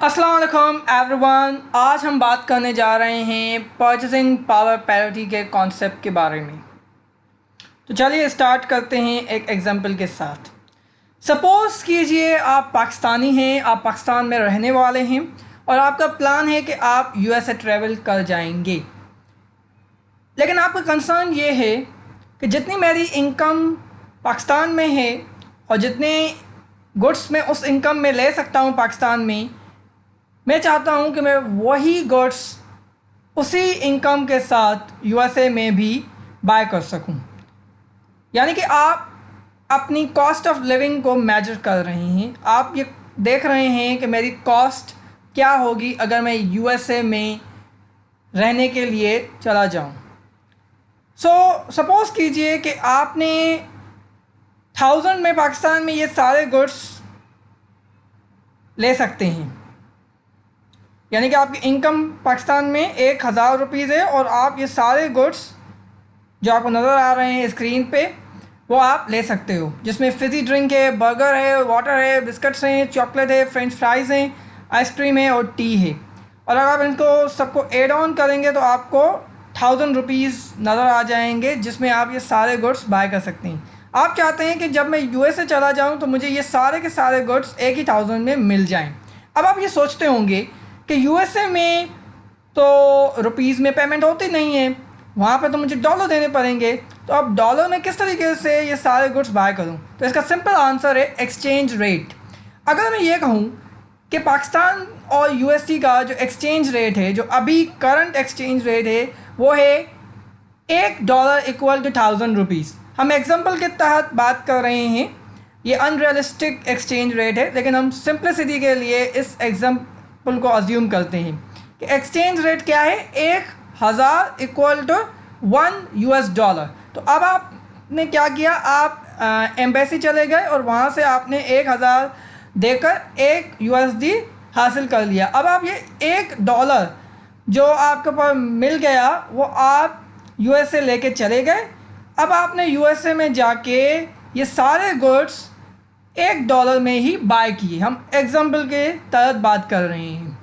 अस्सलाम वालेकुम एवरीवन। आज हम बात करने जा रहे हैं परचेसिंग पावर पैरिटी के कॉन्सेप्ट के बारे में। तो चलिए स्टार्ट करते हैं एक एग्जांपल के साथ। सपोज़ कीजिए आप पाकिस्तानी हैं, आप पाकिस्तान में रहने वाले हैं और आपका प्लान है कि आप यूएसए ट्रैवल कर जाएंगे। लेकिन आपका कंसर्न ये है कि जितनी मेरी इनकम पाकिस्तान में है और जितने गुड्स मैं उस इनकम में ले सकता हूँ पाकिस्तान में, मैं चाहता हूँ कि मैं वही गुड्स उसी इनकम के साथ यूएसए में भी बाय कर सकूँ। यानी कि आप अपनी कॉस्ट ऑफ लिविंग को मेजर कर रहे हैं। आप ये देख रहे हैं कि मेरी कॉस्ट क्या होगी अगर मैं यूएसए में रहने के लिए चला जाऊँ। सपोज़ कीजिए कि आपने 1000 में पाकिस्तान में ये सारे गुड्स ले सकते हैं। यानी कि आपकी इनकम पाकिस्तान में 1000 रुपीज़ है और आप ये सारे गुड्स जो आपको नज़र आ रहे हैं स्क्रीन पे वो आप ले सकते हो, जिसमें फ़िज़ी ड्रिंक है, बर्गर है, वाटर है, बिस्किट्स हैं, चॉकलेट है, फ्रेंच फ्राइज़ हैं, आइसक्रीम है और टी है। और अगर आप इनको सबको एड ऑन करेंगे तो आपको 1000 रुपीज़ नज़र आ जाएंगे, जिसमें आप ये सारे गुड्स बाय कर सकते हैं। आप चाहते हैं कि जब मैं यूएसए चला जाऊँ तो मुझे ये सारे के सारे गुड्स एक ही 1000 में मिल जाएँ। अब आप ये सोचते होंगे कि यूएसए में तो रुपीज़ में पेमेंट होती नहीं है, वहाँ पे तो मुझे डॉलर देने पड़ेंगे। तो अब डॉलर में किस तरीके से ये सारे गुड्स बाय करूँ? तो इसका सिंपल आंसर है एक्सचेंज रेट। अगर मैं ये कहूँ कि पाकिस्तान और यूएसडी का जो एक्सचेंज रेट है, जो अभी करंट एक्सचेंज रेट है, वो है $1 इक्वल टू 1000 रुपीज़। हम एग्जांपल के तहत बात कर रहे हैं, ये अनरियलिस्टिक एक्सचेंज रेट है, लेकिन हम सिंप्लिसिटी के लिए इस एग्जांपल को अज्यूम करते हैं कि एक्सचेंज रेट क्या है, 1000 इक्वल टू $1। तो अब आपने क्या किया, आप एम्बेसी चले गए और वहाँ से आपने 1000 देकर $1 हासिल कर लिया। अब आप ये $1 जो आपके पास मिल गया वो आप यूएसए लेके चले गए। अब आपने यूएसए में जाके ये सारे गुड्स $1 में ही बाय किए। हम एग्जाम्पल के तहत बात कर रहे हैं।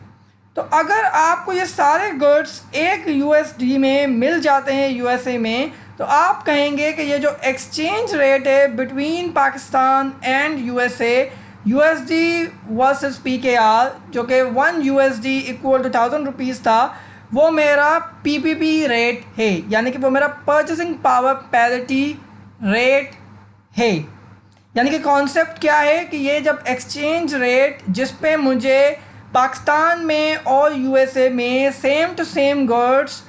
तो अगर आपको ये सारे गुड्स $1 में मिल जाते हैं यूएसए में, तो आप कहेंगे कि ये जो एक्सचेंज रेट है between Pakistan and USA, USD versus PKR, जो कि $1 इक्वल टू 1000 रुपीज़ था, वो मेरा पीपीपी रेट है, यानी कि वो मेरा परचेसिंग पावर पैरिटी रेट है। यानी कि कॉन्सेप्ट क्या है कि ये जब एक्सचेंज रेट जिस पे मुझे पाकिस्तान में और यूएसए में सेम टू सेम गुड्स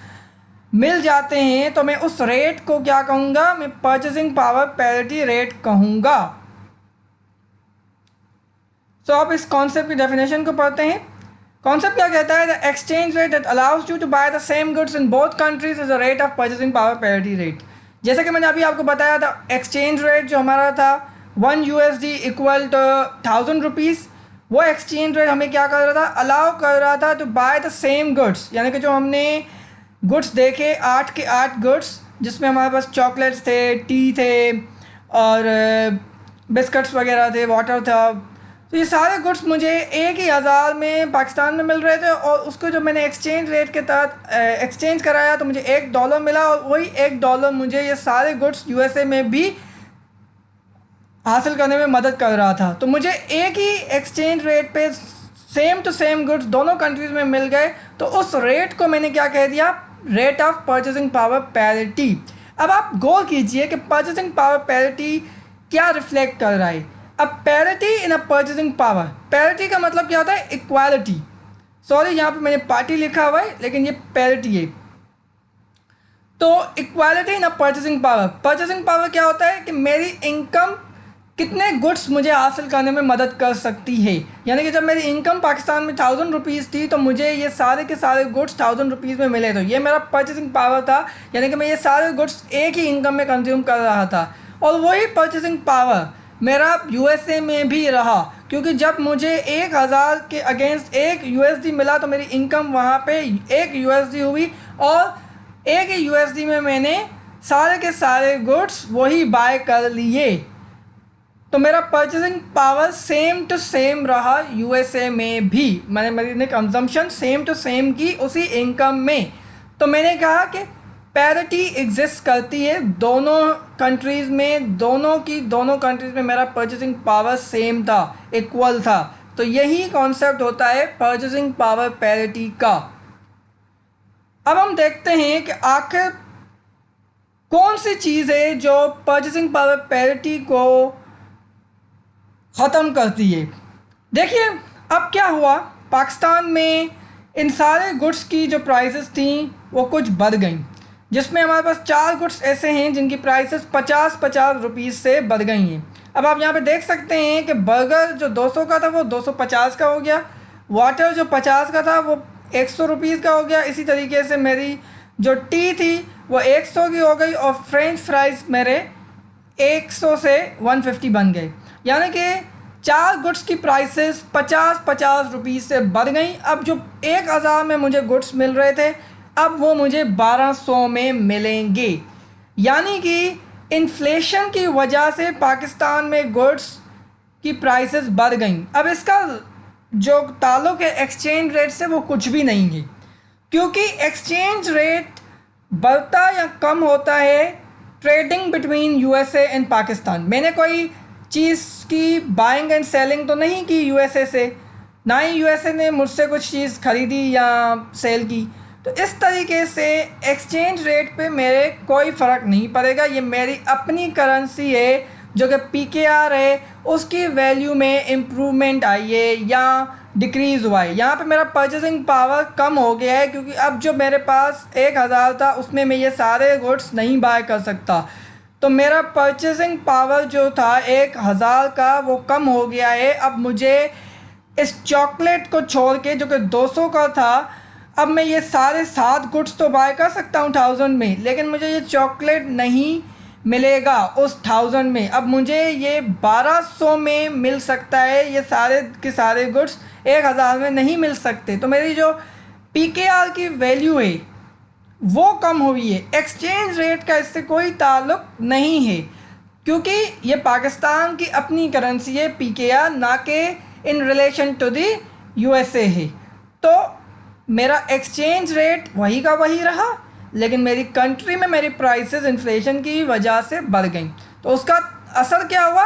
मिल जाते हैं, तो मैं उस रेट को क्या कहूँगा, मैं परचेसिंग पावर पैरिटी रेट कहूँगा। तो आप इस कॉन्सेप्ट की डेफिनेशन को पढ़ते हैं। कॉन्सेप्ट क्या कहता है, the exchange rate that allows you to buy the same goods in both countries is the rate of purchasing power parity rate. जैसे कि मैंने अभी आपको बताया था, एक्सचेंज रेट जो हमारा था $1 इक्वल टू 1000 रुपीज़, वो एक्सचेंज रेट हमें क्या कर रहा था, अलाउ कर रहा था to buy the same goods. यानी कि जो हमने गुड्स देखे 8 के 8 गुड्स, जिसमें हमारे पास चॉकलेट्स थे, टी थे और बिस्किट्स वगैरह थे, वाटर था, तो ये सारे गुड्स मुझे 1000 में पाकिस्तान में मिल रहे थे और उसको जो मैंने एक्सचेंज रेट के तहत एक्सचेंज कराया तो मुझे $1 मिला और वही $1 मुझे ये सारे गुड्स यूएसए में भी हासिल करने में मदद कर रहा था। तो मुझे एक ही एक्सचेंज रेट पे सेम टू सेम गुड्स दोनों कंट्रीज़ में मिल गए, तो उस रेट को मैंने क्या कह दिया, rate of purchasing power parity. अब आप गौर कीजिए कि परचेसिंग पावर पैरिटी क्या रिफ्लेक्ट कर रहा है। अब parity in a purchasing power, parity का मतलब क्या होता है, इक्वालिटी। सॉरी, यहाँ पे मैंने पार्टी लिखा हुआ है लेकिन ये पैरिटी है। तो equality in a purchasing power, purchasing power क्या होता है कि मेरी इनकम कितने गुड्स मुझे हासिल करने में मदद कर सकती है। यानी कि जब मेरी इनकम पाकिस्तान में 1000 रुपीज़ थी तो मुझे ये सारे के सारे गुड्स 1000 रुपीज़ में मिले, तो ये मेरा परचेसिंग पावर था। यानी कि मैं ये सारे गुड्स एक ही इनकम में कंज्यूम कर रहा था और वही परचेसिंग पावर मेरा यूएसए में भी रहा, क्योंकि जब मुझे 1000 के अगेंस्ट $1 मिला तो मेरी इनकम वहाँ पे $1 हुई और $1 में मैंने सारे के सारे गुड्स वही बाय कर लिए। तो मेरा purchasing power same to same रहा यूएसए में भी। मैंने कंजम्पशन सेम टू सेम की उसी इनकम में। तो मैंने कहा कि पैरिटी एग्जिस्ट करती है दोनों कंट्रीज़ में, दोनों कंट्रीज़ में मेरा परचेसिंग पावर सेम था, इक्वल था। तो यही कॉन्सेप्ट होता है परचेसिंग पावर पैरिटी का। अब हम देखते हैं कि आखिर कौन सी चीज़ है जो परचेसिंग पावर पैरिटी को ख़त्म करती है। देखिए अब क्या हुआ, पाकिस्तान में इन सारे गुड्स की जो प्राइसेस थी वो कुछ बढ़ गई, जिसमें हमारे पास 4 गुड्स ऐसे हैं जिनकी प्राइसेस 50-50 रुपीज़ से बढ़ गई हैं। अब आप यहाँ पे देख सकते हैं कि बर्गर जो 200 का था वो 250 का हो गया, वाटर जो 50 का था वो 100 रुपीज़ का हो गया। इसी तरीके से मेरी जो टी थी वो 100 की हो गई और फ्रेंच फ्राइज़ मेरे 100 से 150 बन गए। यानी कि 4 गुड्स की प्राइसेस 50-50 रुपीज़ से बढ़ गई। अब जो 1000 में मुझे गुड्स मिल रहे थे अब वो मुझे 1200 में मिलेंगे। यानी कि इन्फ्लेशन की वजह से पाकिस्तान में गुड्स की प्राइसेस बढ़ गई। अब इसका जो ताल्लुक़ है एक्सचेंज रेट से वो कुछ भी नहीं है, क्योंकि एक्सचेंज रेट बढ़ता या कम होता है trading between USA and Pakistan. मैंने कोई चीज़ की बाइंग एंड सेलिंग तो नहीं की यूएसए से, ना ही यूएसए ने मुझसे कुछ चीज़ ख़रीदी या सेल की। तो इस तरीके से एक्सचेंज रेट पे मेरे कोई फ़र्क नहीं पड़ेगा। ये मेरी अपनी करेंसी है जो कि पीकेआर है, उसकी वैल्यू में इम्प्रूवमेंट आई है या डिक्रीज़ हुआ है। यहाँ पे मेरा परचेसिंग पावर कम हो गया है, क्योंकि अब जो मेरे पास 1000 था उसमें मैं ये सारे गुड्स नहीं बाय कर सकता। तो मेरा परचेसिंग पावर जो था 1000 का वो कम हो गया है। अब मुझे इस चॉकलेट को छोड़ के जो कि 200 का था, अब मैं ये सारे 7 गुड्स तो बाय कर सकता हूँ 1000 में, लेकिन मुझे ये चॉकलेट नहीं मिलेगा उस 1000 में। अब मुझे ये 1200 में मिल सकता है, ये सारे के सारे गुड्स 1000 में नहीं मिल सकते। तो मेरी जो पीकेआर की वैल्यू है वो कम हुई है। एक्सचेंज रेट का इससे कोई ताल्लुक नहीं है, क्योंकि ये पाकिस्तान की अपनी करेंसी है पीकेआर, ना कि in relation to the USA है। तो मेरा एक्सचेंज रेट वही का वही रहा, लेकिन मेरी कंट्री में मेरी प्राइसेस इन्फ्लेशन की वजह से बढ़ गई। तो उसका असर क्या हुआ,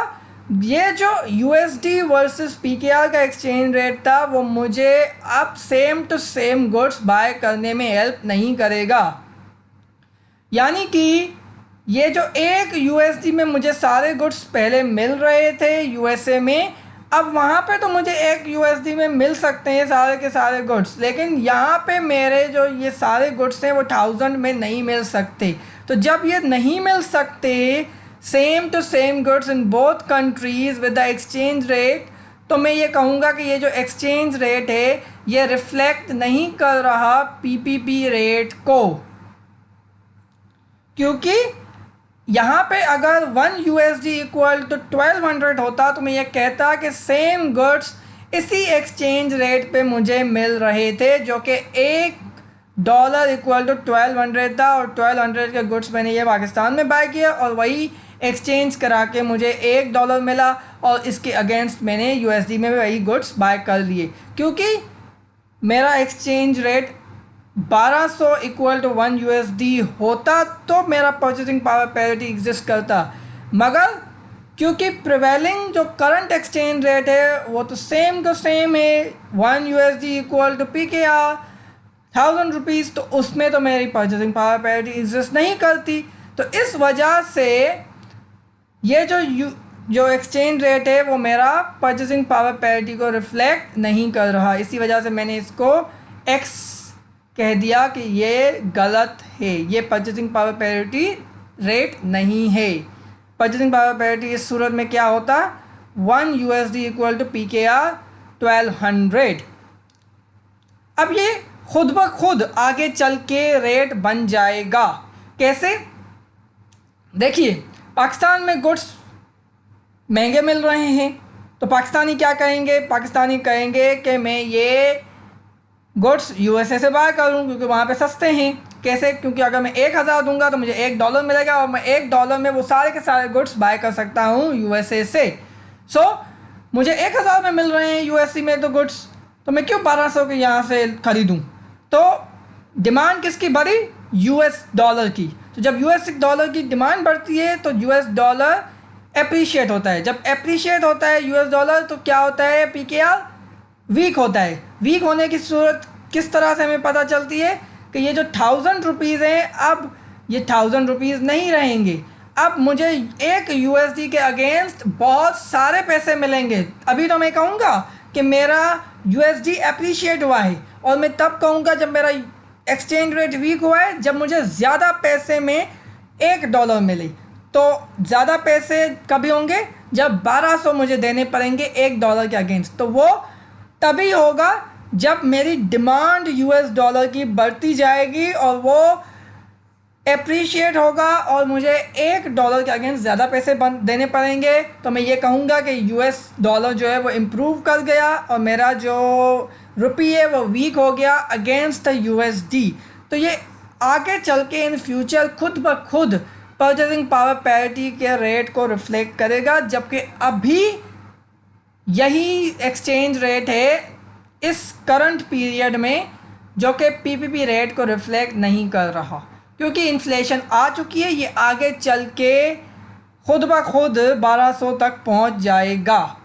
ये जो यूएसडी वर्सेस पीकेआर का एक्सचेंज रेट था वो मुझे अब same to same goods buy करने में हेल्प नहीं करेगा। यानी कि ये जो एक यूएसडी में मुझे सारे गुड्स पहले मिल रहे थे यूएसए में, अब वहाँ पे तो मुझे एक यूएसडी में मिल सकते हैं सारे के सारे गुड्स, लेकिन यहाँ पे मेरे जो ये सारे गुड्स हैं वो 1000 में नहीं मिल सकते। तो जब ये नहीं मिल सकते same to same goods in both countries with the exchange rate, तो मैं ये कहूँगा कि ये जो एक्सचेंज रेट है ये रिफ्लेक्ट नहीं कर रहा पीपीपी रेट को। क्योंकि यहाँ पे अगर 1 यूएसडी इक्वल टू 1200 होता तो मैं ये कहता कि सेम गुड्स इसी एक्सचेंज रेट पे मुझे मिल रहे थे, जो कि $1 इक्वल टू 1200 था, और 1200 के गुड्स मैंने ये पाकिस्तान में बाय किया और वही एक्सचेंज करा के मुझे $1 मिला, और इसके अगेंस्ट मैंने यूएसडी में वही गुड्स बाय कर लिए। क्योंकि मेरा exchange rate 1200 equal to 1 USD होता तो मेरा परचेसिंग पावर पैरिटी एग्जिस्ट करता, मगर क्योंकि प्रिवेलिंग जो करंट एक्सचेंज रेट है वो तो सेम है 1 USD equal to PKR 1000 rupees, तो उसमें तो मेरी परचेसिंग पावर पैरिटी एग्जिस्ट नहीं करती। तो इस वजह से ये जो एक्सचेंज रेट है वो मेरा परचेसिंग पावर पैरिटी को रिफ्लेक्ट नहीं कर रहा। इसी वजह से मैंने इसको एक्स कह दिया कि ये गलत है, ये परचेसिंग पावर पैरिटी रेट नहीं है। परचेसिंग पावर पैरिटी इस सूरत में क्या होता, 1 यूएसडी इक्वल टू पीकेआर 1200। अब ये खुद ब खुद आगे चल के रेट बन जाएगा। कैसे, देखिए पाकिस्तान में गुड्स महंगे मिल रहे हैं तो पाकिस्तानी क्या कहेंगे, पाकिस्तानी कहेंगे कि मैं ये गुड्स यूएसए से बाय करूँ क्योंकि वहाँ पे सस्ते हैं। कैसे, क्योंकि अगर मैं 1000 दूंगा तो मुझे $1 मिलेगा और मैं $1 में वो सारे के सारे गुड्स बाय कर सकता हूँ यूएसए से। सो मुझे 1000 में मिल रहे हैं यूएससी में तो गुड्स, तो मैं क्यों 1200 के यहाँ से ख़रीदूँ? तो डिमांड किसकी बढ़ी? यूएस डॉलर की। तो जब यूएस डॉलर की डिमांड बढ़ती है तो यूएस डॉलर एप्रिशिएट होता है। जब एप्रिशिएट होता है यूएस डॉलर तो क्या होता है? पीकेआर वीक होता है। वीक होने की सूरत किस तरह से हमें पता चलती है कि ये जो 1000 रुपीज़ हैं, अब ये 1000 रुपीज़ नहीं रहेंगे। अब मुझे एक यूएसडी के अगेंस्ट बहुत सारे पैसे मिलेंगे। अभी तो मैं कहूँगा कि मेरा यूएसडी एप्रिशिएट हुआ है, और मैं तब कहूँगा जब मेरा एक्सचेंज रेट वीक हुआ है, जब मुझे ज़्यादा पैसे में $1 मिले। तो ज़्यादा पैसे कभी होंगे? जब 1200 मुझे देने पड़ेंगे $1 के अगेंस्ट। तो वो तभी होगा जब मेरी डिमांड यूएस डॉलर की बढ़ती जाएगी और वो एप्रिशिएट होगा और मुझे $1 के अगेंस्ट ज़्यादा पैसे देने पड़ेंगे। तो मैं ये कहूँगा कि यूएस डॉलर जो है वो इम्प्रूव कर गया और मेरा जो रुपी है वो वीक हो गया अगेंस्ट द यूएसडी। तो ये आगे चल के इन फ्यूचर खुद ब खुद परचेजिंग पावर पैरिटी के रेट को रिफ्लेक्ट करेगा, जबकि अभी यही एक्सचेंज रेट है इस करंट पीरियड में जो कि पीपीपी रेट को रिफ्लेक्ट नहीं कर रहा, क्योंकि इन्फ्लेशन आ चुकी है। ये आगे चल के खुद ब खुद 1200 तक पहुंच जाएगा।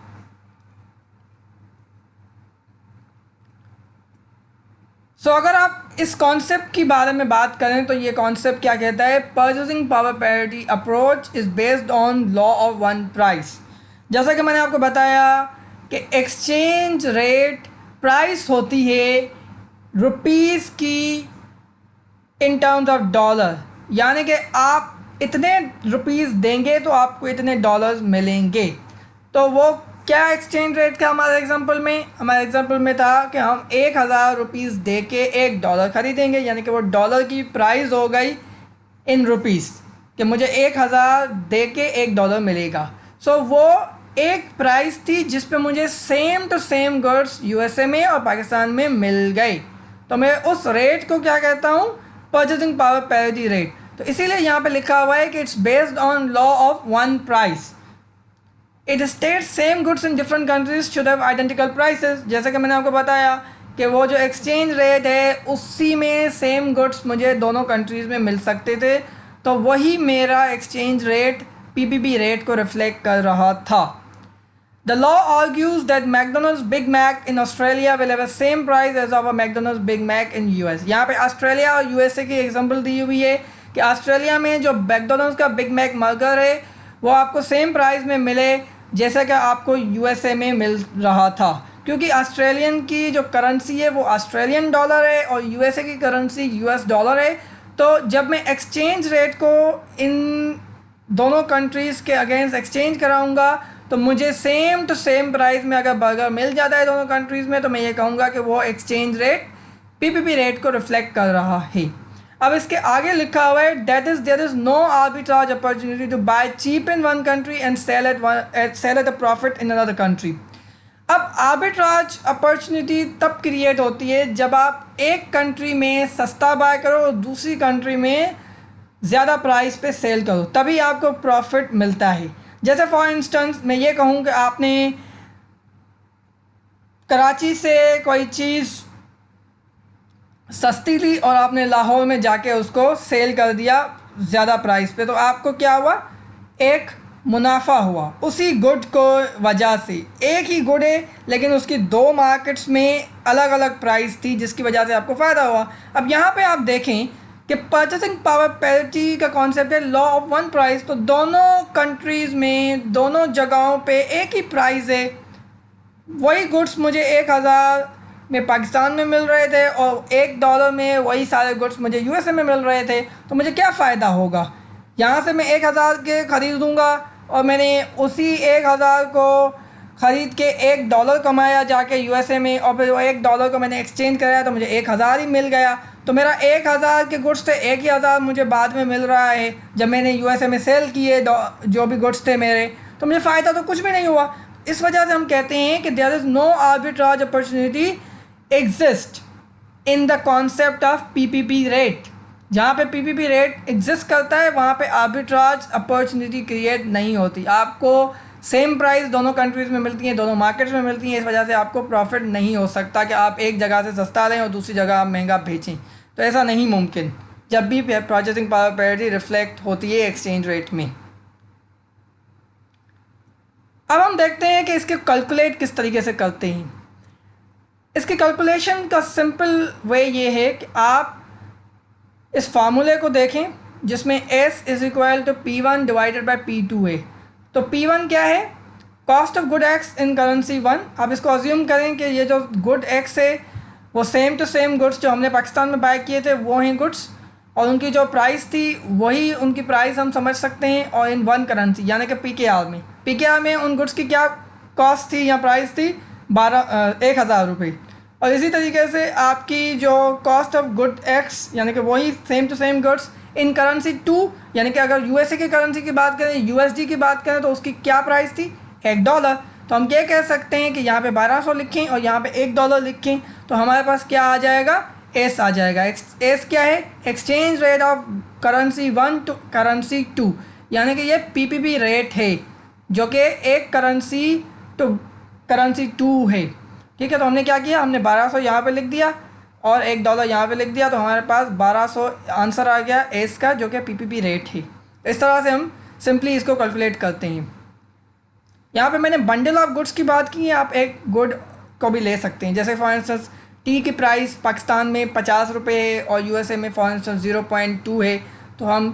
अगर आप इस कॉन्सेप्ट के बारे में बात करें तो ये कॉन्सेप्ट क्या कहता है? Purchasing power parity approach is based on law of one price. जैसा कि मैंने आपको बताया कि एक्सचेंज रेट प्राइस होती है रुपीज़ की इन टर्म्स ऑफ डॉलर, यानी कि आप इतने रुपीज़ देंगे तो आपको इतने डॉलर्स मिलेंगे। तो वो क्या एक्सचेंज रेट का हमारे एग्जांपल में? हमारे एग्जांपल में था कि हम 1000 रुपीज़ दे के $1 ख़रीदेंगे, यानी कि वो डॉलर की प्राइस हो गई इन रुपीज़ कि मुझे 1000 दे के $1 मिलेगा। वो एक प्राइस थी जिस पे मुझे same to same goods USA में और पाकिस्तान में मिल गए। तो मैं उस रेट को क्या कहता हूँ? Purchasing power parity rate. तो इसीलिए यहाँ पे लिखा हुआ है कि it's based on law of one price. It states same goods in different countries should have identical prices. जैसे कि मैंने आपको बताया कि वो जो एक्सचेंज रेट है उसी में सेम गुड्स मुझे दोनों कंट्रीज़ में मिल सकते थे। तो वही मेरा एक्सचेंज रेट पीपीपी रेट को रिफ्लेक्ट कर रहा था। The law argues that McDonald's Big Mac in Australia will have the same price as our McDonald's Big Mac in US। यहाँ पे ऑस्ट्रेलिया और यूएसए की एग्जांपल दी हुई है कि ऑस्ट्रेलिया में जो मैकडोनल्ड्स का बिग मैक बर्गर है वो आपको सेम प्राइस में मिले जैसा कि आपको यूएसए में मिल रहा था, क्योंकि ऑस्ट्रेलियन की जो करेंसी है वो ऑस्ट्रेलियन डॉलर है और यूएसए की करेंसी यूएस डॉलर है। तो जब मैं एक्सचेंज रेट को इन दोनों कंट्रीज़ के अगेंस्ट एक्सचेंज कराऊंगा तो मुझे सेम टू सेम प्राइस में अगर बर्गर मिल जाता है दोनों कंट्रीज़ में, तो मैं ये कहूँगा कि वो एक्सचेंज रेट पीपीपी रेट को रिफ्लेक्ट कर रहा है। अब इसके आगे लिखा हुआ है that is there is no arbitrage opportunity to buy cheap in one country and sell at a profit in another country. अब आर्बिट्राज अपॉर्चुनिटी तब क्रिएट होती है जब आप एक कंट्री में सस्ता बाय करो और दूसरी कंट्री में ज़्यादा प्राइस पे सेल करो, तभी आपको प्रॉफिट मिलता है। जैसे फॉर इंस्टेंस मैं ये कहूँ कि आपने कराची से कोई चीज़ सस्ती ली और आपने लाहौर में जाके उसको सेल कर दिया ज़्यादा प्राइस पे, तो आपको क्या हुआ? एक मुनाफा हुआ उसी गुड को वजह से। एक ही गुड है लेकिन उसकी दो मार्केट्स में अलग अलग प्राइस थी जिसकी वजह से आपको फ़ायदा हुआ। अब यहाँ पे आप देखें कि परचेसिंग पावर पैरिटी का कॉन्सेप्ट है लॉ ऑफ वन प्राइस। तो दोनों कंट्रीज़ में दोनों जगहों पे एक ही प्राइस है। वही गुड्स मुझे 1000 में पाकिस्तान में मिल रहे थे और $1 में वही सारे गुड्स मुझे यूएसए में मिल रहे थे। तो मुझे क्या फ़ायदा होगा? यहाँ से मैं 1000 के ख़रीदूँगा और मैंने उसी 1000 को ख़रीद के $1 कमाया जाके यूएसए में, और फिर वो $1 को मैंने एक्सचेंज कराया तो मुझे 1000 ही मिल गया। तो मेरा 1000 के गुड्स थे, 1000 मुझे बाद में मिल रहा है जब मैंने यूएसए में सेल किए जो भी गुड्स थे मेरे, तो मुझे फ़ायदा तो कुछ भी नहीं हुआ। इस वजह से हम कहते हैं कि there is no arbitrage opportunity exist in the concept of PPP rate. जहाँ पे पीपीपी रेट एग्जिस्ट करता है वहाँ पे आर्बिट्राज अपॉर्चुनिटी क्रिएट नहीं होती। आपको सेम प्राइस दोनों कंट्रीज़ में मिलती हैं, दोनों मार्केट्स में मिलती हैं, इस वजह से आपको प्रॉफिट नहीं हो सकता कि आप एक जगह से सस्ता लें और दूसरी जगह आप महंगा बेचें। तो ऐसा नहीं मुमकिन जब भी परचेसिंग पावर पैरिटी रिफ्लेक्ट होती है एक्सचेंज रेट में। अब हम देखते हैं कि इसके कैलकुलेट किस तरीके से करते हैं। इसके कैलकुलेशन का सिंपल वे ये है कि आप इस फार्मूले को देखें जिसमें S is equal to P1 divided by P2 है। तो P1 क्या है? Cost of good X in currency 1। आप इसको अज्यूम करें कि ये जो गुड X है वो सेम टू सेम गुड्स जो हमने पाकिस्तान में बाय किए थे वो हैं गुड्स, और उनकी जो प्राइस थी वही उनकी प्राइस हम समझ सकते हैं, और इन वन करेंसी यानी कि PKR में उन गुड्स की क्या कॉस्ट थी या प्राइस थी 1,000 रुपये। और इसी तरीके से आपकी जो कॉस्ट ऑफ गुड X यानी कि वही same to same goods in currency 2, यानी कि अगर USA की करेंसी की बात करें, USD की बात करें, तो उसकी क्या प्राइस थी? $1। तो हम क्या कह सकते हैं कि यहाँ पे 1200 लिखें और यहाँ पे $1 लिखें, तो हमारे पास क्या आ जाएगा? S आ जाएगा। S क्या है? Exchange rate of currency 1 to currency 2, यानी कि ये PPP रेट है जो कि एक करेंसी टू करेंसी 2 है। ठीक है, तो हमने क्या किया, हमने 1200 यहाँ पे लिख दिया और $1 यहाँ पे लिख दिया, तो हमारे पास 1200 आंसर आ गया एस का, जो कि PPP रेट है। इस तरह से हम सिंपली इसको कैलकुलेट करते हैं। यहाँ पे मैंने बंडल ऑफ गुड्स की बात की है, आप एक गुड को भी ले सकते हैं। जैसे फॉर इंस्टेंस टी की प्राइस पाकिस्तान में 50 रुपये है और USA में फॉर इंस्टेंस 0.2 है, तो हम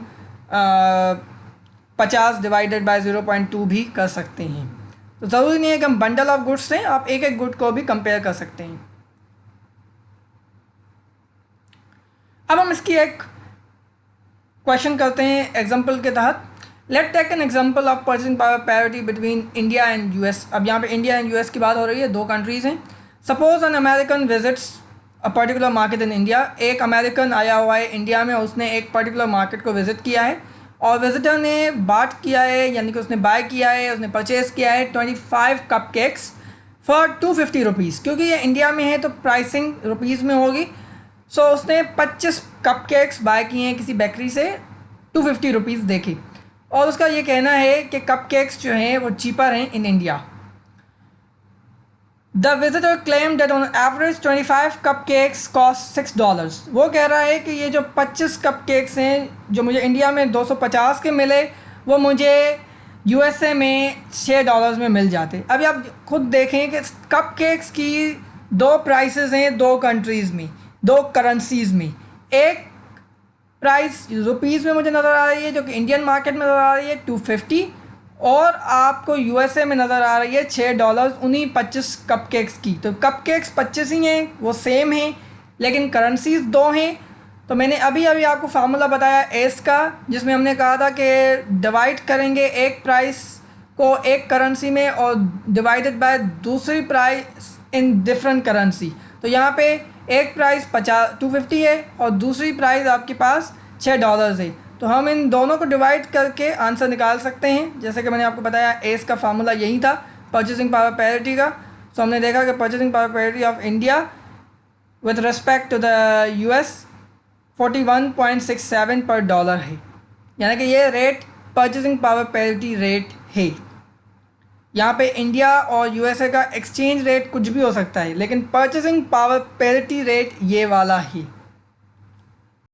50 डिवाइडेड बाय 0.2 भी कर सकते हैं। तो ज़रूरी नहीं है कि हम बंडल ऑफ गुड्स लें, आप एक एक गुड को भी कंपेयर कर सकते हैं। अब हम इसकी एक क्वेश्चन करते हैं एग्जांपल के तहत। Let take an example of purchasing power parity between India and US। अब यहाँ पे इंडिया एंड US की बात हो रही है, दो कंट्रीज़ हैं। Suppose an American visits a particular market in India. एक अमेरिकन आया हुआ है इंडिया में, उसने एक पर्टिकुलर मार्केट को विज़िट किया है और विजिटर ने बात किया है, यानी कि उसने बाय किया है, उसने परचेज़ किया है 25 कप केक्स फॉर 250 रुपीज़। क्योंकि ये इंडिया में है तो प्राइसिंग रुपीज़ में होगी। सो उसने 25 कप केक्स बाय किए हैं किसी बेकरी से 250 रुपीज़ देके, और उसका ये कहना है कि कप केक्स जो हैं वो चीपर हैं in India. The visitor claim that on average 25 cup cakes cost $6। वो कह रहा है कि ये जो 25 कप केक्स हैं जो मुझे इंडिया में 250 के मिले, वो मुझे USA में $6 में मिल जाते। अभी आप खुद देखें कि कप केक्स की दो प्राइसेस हैं दो कंट्रीज़ में, दो करेंसीज़ में। एक प्राइस रुपीज़ में मुझे नज़र आ रही है जो कि इंडियन मार्केट में नज़र आ रही है 250, और आपको USA में नज़र आ रही है $6 उन्हीं 25 कप केक्स की। तो कप केक्स 25 ही हैं, वो सेम हैं, लेकिन करेंसीज़ दो हैं। तो मैंने अभी आपको फार्मूला बताया एस का, जिसमें हमने कहा था कि डिवाइड करेंगे एक प्राइस को एक करेंसी में और डिवाइडेड बाय दूसरी प्राइस इन डिफरेंट करेंसी। तो यहाँ पे एक प्राइस 250 है और दूसरी प्राइस आपके पास $6 है। तो हम इन दोनों को डिवाइड करके आंसर निकाल सकते हैं। जैसे कि मैंने आपको बताया एस का फार्मूला यही था परचेसिंग पावर पैरिटी का। सो हमने देखा कि purchasing power parity of India with respect to the US 41.67 पर डॉलर है, यानी कि ये rate purchasing power parity rate है। यहाँ पे इंडिया और USA का एक्सचेंज रेट कुछ भी हो सकता है, लेकिन परचेसिंग पावर पैरिटी रेट ये वाला ही।